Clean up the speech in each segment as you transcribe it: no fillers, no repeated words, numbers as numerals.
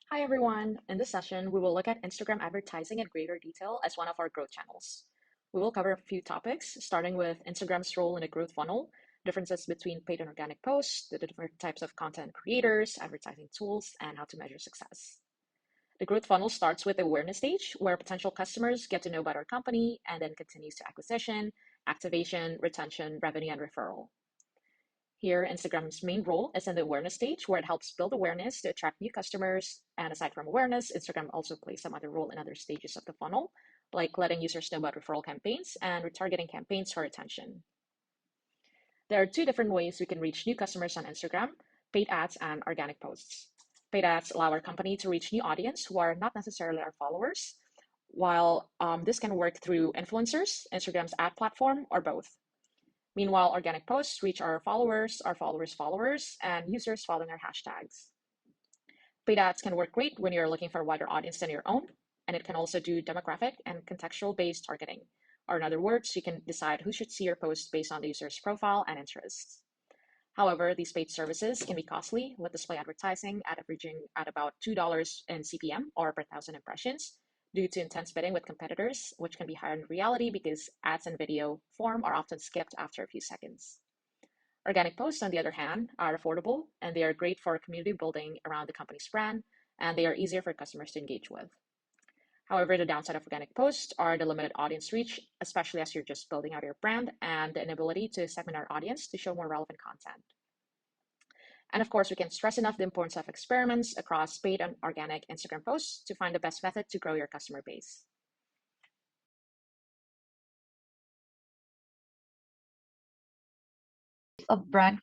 Hi everyone! In this session, we will look at Instagram advertising in greater detail as one of our growth channels. We will cover a few topics, starting with Instagram's role in a growth funnel, differences between paid and organic posts, the different types of content creators, advertising tools, and how to measure success. The growth funnel starts with the awareness stage, where potential customers get to know about our company and then continues to acquisition, activation, retention, revenue, and referral. Here, Instagram's main role is in the awareness stage, where it helps build awareness to attract new customers. And aside from awareness, Instagram also plays some other role in other stages of the funnel, like letting users know about referral campaigns and retargeting campaigns for attention. There are two different ways we can reach new customers on Instagram: paid ads and organic posts. Paid ads allow our company to reach new audience who are not necessarily our followers, while this can work through influencers, Instagram's ad platform, or both. Meanwhile, organic posts reach our followers, and users following our hashtags. Paid ads can work great when you're looking for a wider audience than your own, and it can also do demographic and contextual-based targeting. Or in other words, you can decide who should see your post based on the user's profile and interests. However, these paid services can be costly, with display advertising averaging at about $2 in CPM or per thousand impressions due to intense bidding with competitors, which can be higher in reality because ads in video form are often skipped after a few seconds. Organic posts, on the other hand, are affordable and they are great for community building around the company's brand, and they are easier for customers to engage with. However, the downside of organic posts are the limited audience reach, especially as you're just building out your brand, and the inability to segment our audience to show more relevant content. And of course, we can stress enough the importance of experiments across paid and organic Instagram posts to find the best method to grow your customer base. Of brand.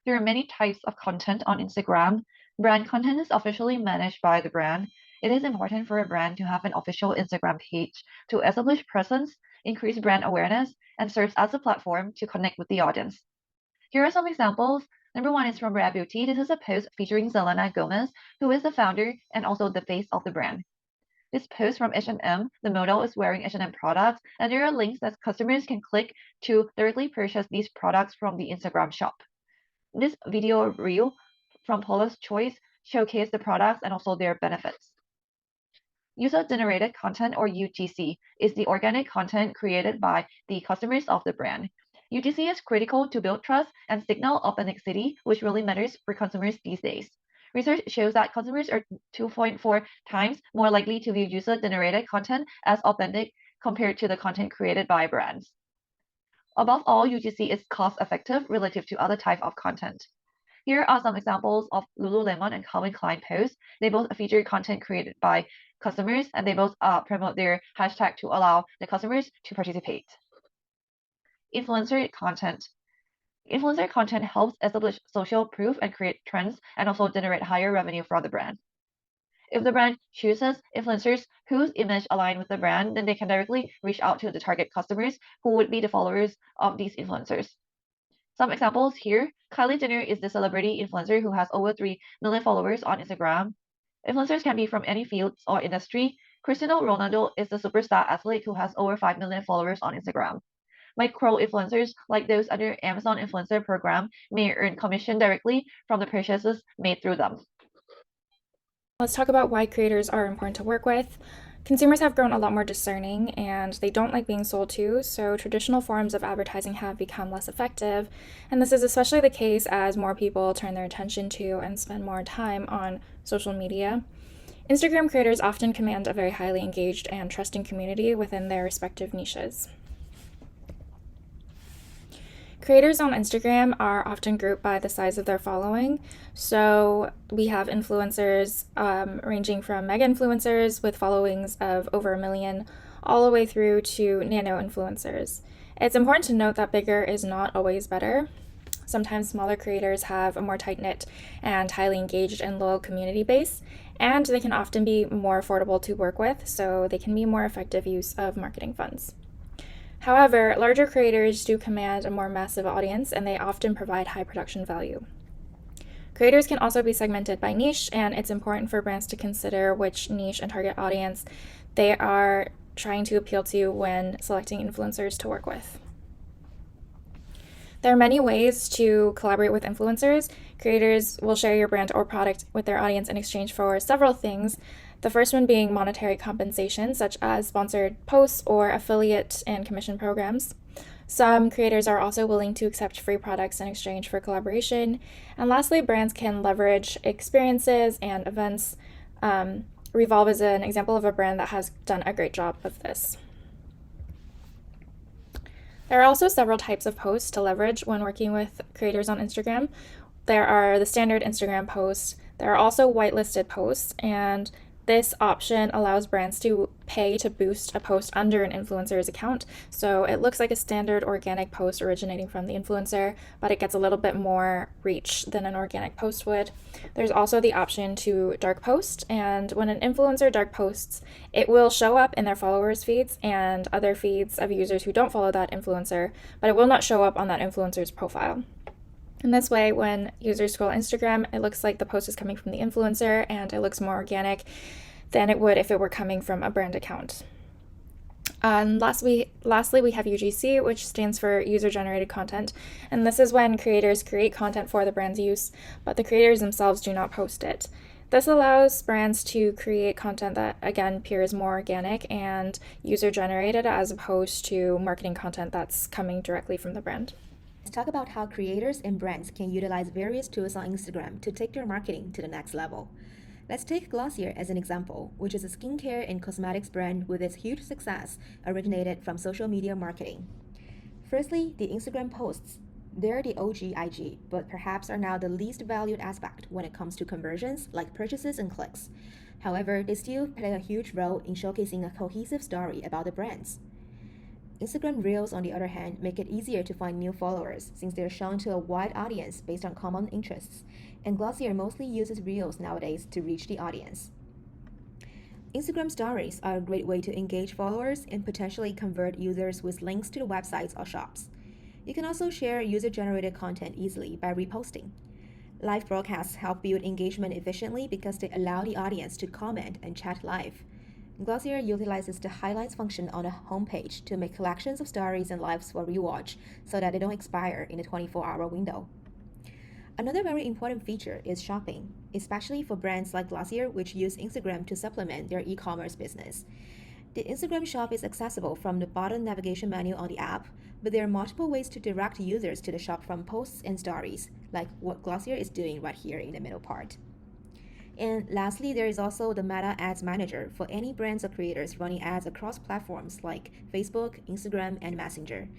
There are many types of content on Instagram. Brand content is officially managed by the brand. It is important for a brand to have an official Instagram page to establish presence, increase brand awareness, and serves as a platform to connect with the audience. Here are some examples. Number one is from Rare Beauty. This is a post featuring Selena Gomez, who is the founder and also the face of the brand. This post from H&M, the model is wearing H&M products, and there are links that customers can click to directly purchase these products from the Instagram shop. This video reel from Paula's Choice showcased the products and also their benefits. User-generated content, or UGC, is the organic content created by the customers of the brand. UGC is critical to build trust and signal authenticity, which really matters for consumers these days. Research shows that consumers are 2.4 times more likely to view user-generated content as authentic compared to the content created by brands. Above all, UGC is cost-effective relative to other types of content. Here are some examples of Lululemon and Calvin Klein posts. They both feature content created by customers, and they both promote their hashtag to allow the customers to participate. Influencer content. Influencer content helps establish social proof and create trends and also generate higher revenue for the brand. If the brand chooses influencers whose image align with the brand, then they can directly reach out to the target customers who would be the followers of these influencers. Some examples here: Kylie Jenner is the celebrity influencer who has over 3 million followers on Instagram. Influencers can be from any fields or industry. Cristiano Ronaldo is the superstar athlete who has over 5 million followers on Instagram. Micro influencers, like those under Amazon influencer program, may earn commission directly from the purchases made through them. Let's talk about why creators are important to work with. Consumers have grown a lot more discerning and they don't like being sold to, so traditional forms of advertising have become less effective. And this is especially the case as more people turn their attention to and spend more time on social media. Instagram creators often command a very highly engaged and trusting community within their respective niches. Creators on Instagram are often grouped by the size of their following. So we have influencers ranging from mega influencers with followings of over 1 million all the way through to nano influencers. It's important to note that bigger is not always better. Sometimes smaller creators have a more tight-knit and highly engaged and loyal community base, and they can often be more affordable to work with, so they can be more effective use of marketing funds. However, larger creators do command a more massive audience, and they often provide high production value. Creators can also be segmented by niche, and it's important for brands to consider which niche and target audience they are trying to appeal to when selecting influencers to work with. There are many ways to collaborate with influencers. Creators will share your brand or product with their audience in exchange for several things. The first one being monetary compensation, such as sponsored posts or affiliate and commission programs. Some creators are also willing to accept free products in exchange for collaboration. And lastly, brands can leverage experiences and events. Revolve is an example of a brand that has done a great job of this. There are also several types of posts to leverage when working with creators on Instagram. There are the standard Instagram posts. There are also whitelisted posts, and this option allows brands to pay to boost a post under an influencer's account. So it looks like a standard organic post originating from the influencer, but it gets a little bit more reach than an organic post would. There's also the option to dark post, and when an influencer dark posts, it will show up in their followers' feeds and other feeds of users who don't follow that influencer, but it will not show up on that influencer's profile. In this way, when users scroll Instagram, it looks like the post is coming from the influencer and it looks more organic than it would if it were coming from a brand account. And lastly, we have UGC, which stands for user-generated content. And this is when creators create content for the brand's use, but the creators themselves do not post it. This allows brands to create content that, again, appears more organic and user-generated as opposed to marketing content that's coming directly from the brand. Let's talk about how creators and brands can utilize various tools on Instagram to take their marketing to the next level. Let's take Glossier as an example, which is a skincare and cosmetics brand with its huge success originated from social media marketing. Firstly, the Instagram posts. They're the OG IG, but perhaps are now the least valued aspect when it comes to conversions like purchases and clicks. However, they still play a huge role in showcasing a cohesive story about the brands. Instagram Reels, on the other hand, make it easier to find new followers since they're shown to a wide audience based on common interests, and Glossier mostly uses Reels nowadays to reach the audience. Instagram Stories are a great way to engage followers and potentially convert users with links to the websites or shops. You can also share user-generated content easily by reposting. Live broadcasts help build engagement efficiently because they allow the audience to comment and chat live. Glossier utilizes the highlights function on the homepage to make collections of stories and lives for rewatch so that they don't expire in a 24-hour window. Another very important feature is shopping, especially for brands like Glossier, which use Instagram to supplement their e-commerce business. The Instagram shop is accessible from the bottom navigation menu on the app, but there are multiple ways to direct users to the shop from posts and stories, like what Glossier is doing right here in the middle part. And lastly, there is also the Meta Ads Manager for any brands or creators running ads across platforms like Facebook, Instagram, and Messenger.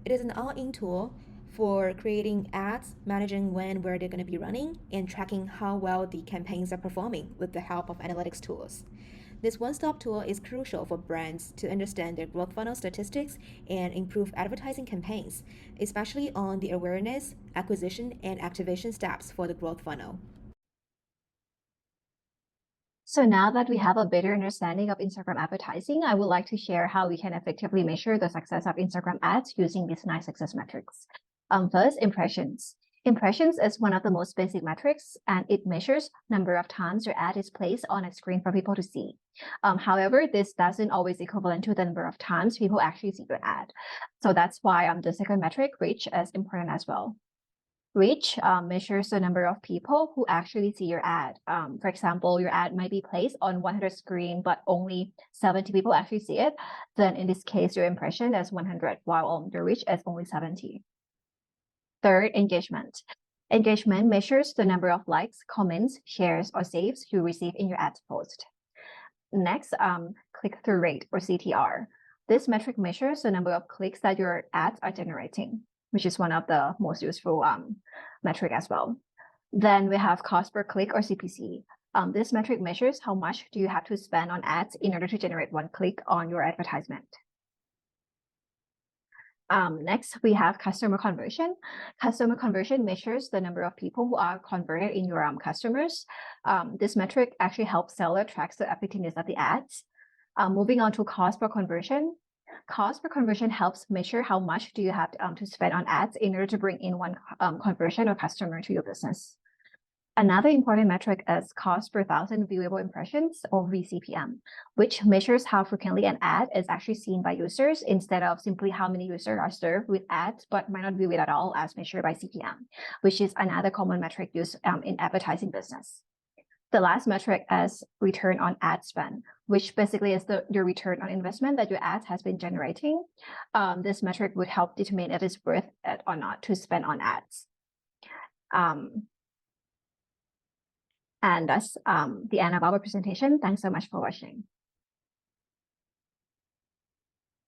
It is an all-in tool for creating ads, managing when, where they're going to be running, and tracking how well the campaigns are performing with the help of analytics tools. This one-stop tool is crucial for brands to understand their growth funnel statistics and improve advertising campaigns, especially on the awareness, acquisition, and activation steps for the growth funnel. So now that we have a better understanding of Instagram advertising, I would like to share how we can effectively measure the success of Instagram ads using these 9 success metrics. First, impressions. Impressions is one of the most basic metrics, and it measures number of times your ad is placed on a screen for people to see. However, this doesn't always equivalent to the number of times people actually see your ad. So that's why the second metric, reach, is important as well. Reach measures the number of people who actually see your ad. For example, your ad might be placed on 100 screen, but only 70 people actually see it. Then in this case, your impression is 100, while your reach is only 70. Third, engagement. Engagement measures the number of likes, comments, shares, or saves you receive in your ad post. Next, click-through rate, or CTR. This metric measures the number of clicks that your ads are generating, which is one of the most useful metric as well. Then we have cost per click, or CPC. This metric measures how much do you have to spend on ads in order to generate one click on your advertisement. Next, we have customer conversion. Customer conversion measures the number of people who are converted in your customers. This metric actually helps seller tracks the effectiveness of the ads. Moving on to cost per conversion. Cost per conversion helps measure how much do you have to spend on ads in order to bring in one conversion or customer to your business. Another important metric is cost per thousand viewable impressions, or VCPM, which measures how frequently an ad is actually seen by users instead of simply how many users are served with ads but might not view it at all, as measured by CPM, which is another common metric used in advertising business. The last metric is return on ad spend, which basically is your return on investment that your ads has been generating. This metric would help determine if it's worth it or not to spend on ads. And that's the end of our presentation. Thanks so much for watching.